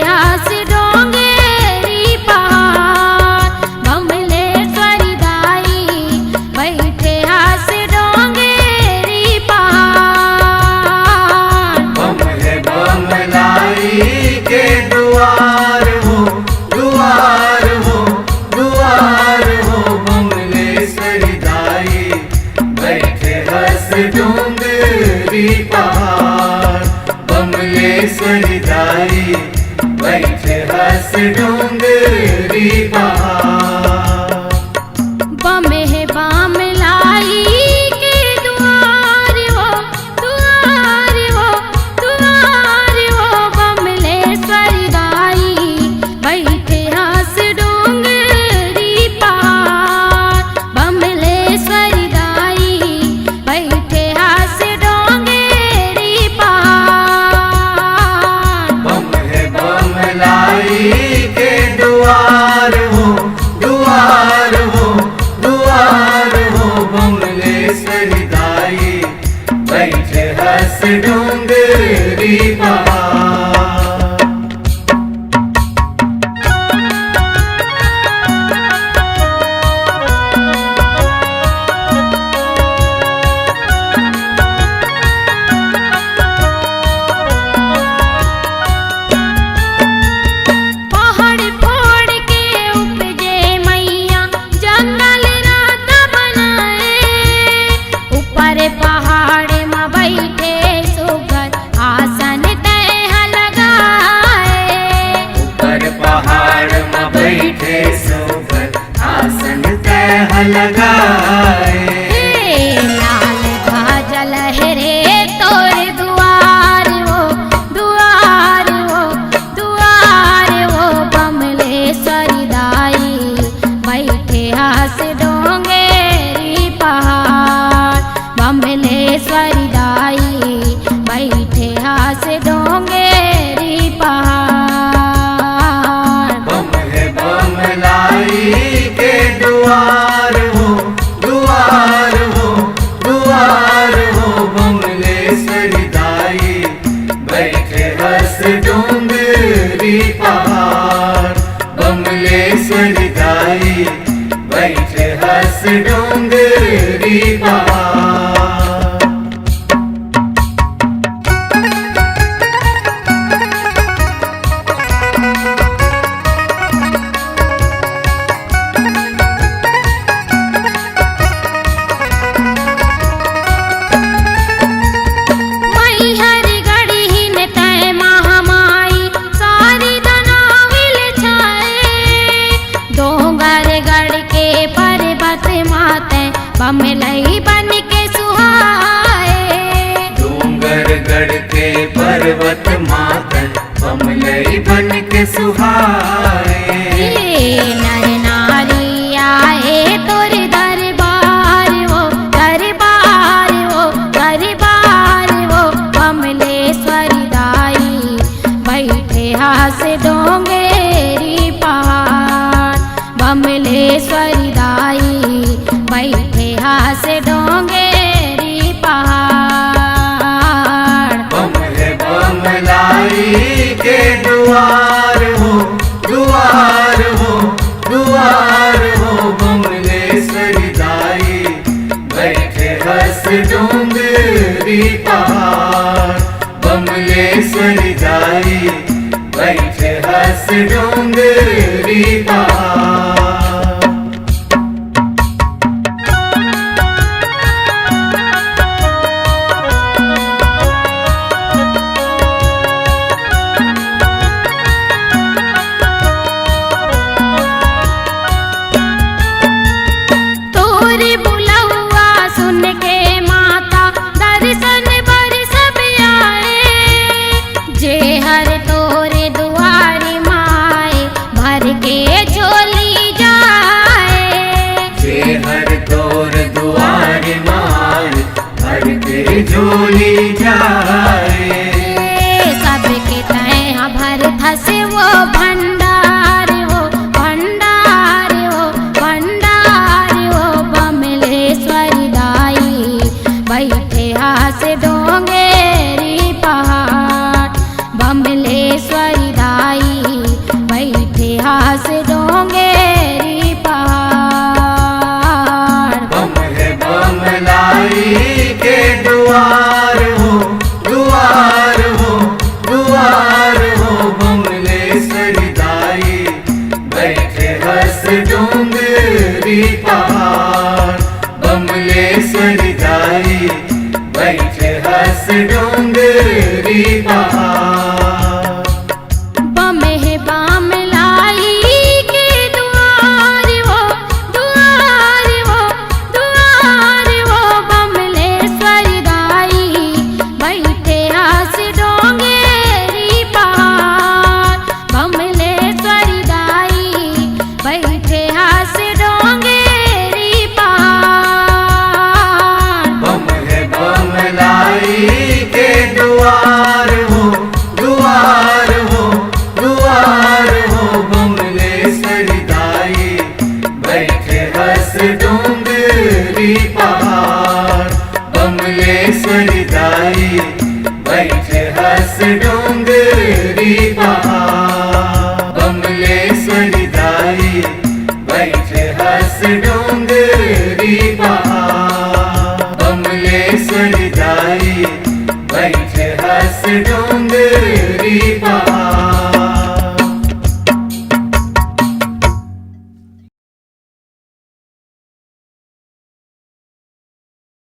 हास डोंगेरी पहाड़, बमलेश्वरी दाई बैठे हास डोंगेरी पहाड़। बम है बमलाई के दुआर हो, दुआर हो, दुआर हो, बमलेश्वरी दाई बैठे हंस डोंगरी पहाड़। बमलेश्वरी दाई बैठे हंस डोंगरी पहाड़। बम है बमलाई के दुआर हो, दुआर हो, दुआर हो, बमलेश्वरी दाई बैठे हास डोंगरी पहाड़। बमलेश्वरी दाई बैठे हास डोंगरी पहाड़। बम है बमलाई के दुआर हो, दुआर हो, दुआर हो, बमलेश्वरी दाई बैठे हंस डोंगरी पहाड़। पहाड़ फोड़ के उपजे मैया जंगल रात बनाए, ऊपर पहाड़ में बैठे सुगर आसन तह लगाए। ऊपर पहाड़ में बैठे सोकर आसन तह लगाए। लाल ध्वजा लहरे तोर दुआर हो, दुआर हो, दुआर हो, बमलेश्वरी दाई बैठे हास डोंगेरी पहाड़। बमलेश्वरी दाई बैठे हास डोंगेरी पहाड़। बम है बमलाई के दुआर हो, दुआर हो, दुआर हो, बमलेश्वरी दाई बैठे हंस डोंगरी पहाड़। बमलेश्वरी दाई बैठे हंस डोंगरी पहाड़। मैहर गढ़ी ने तय महामाई सारी दनाविल छाए, डोंगर गढ़ के पर्वत माते बमलई बन के सुहाए। डोंगरगढ़ के पर्वत मातन बमलई बन के सुहाए। नर नारी आए तोर दरबार हो, दरबार हो, दरबार हो, बमलेश्वरी दाई बैठे हास डोंगेरी पहाड़। बमलेश्वरी दाई बैठे हास डोंगेरी पहाड़। बम है बमलाई के दुआर हो, दुआर हो, दुआर हो, बमलेश्वरी दाई बैठे हंस डोंगरी पहाड़। बमलेश्वरी दाई बैठे हंस डोंगरी पहाड़। तोर बुलौआ सुन के माता दर्शन बर सब आए, जे हर तोरे दुआरी माए भर के झोली जाए। जे हर तोर दुआर मार भर के झोली जाए। सबके तय भर धसे वो भंडार हो, भंडार हो, भंडार हो, बमलेश्वरी दाई बैठे हास डोंगेरी पहाड़। बमलेश्वरी दाई डोंगरी पहाड़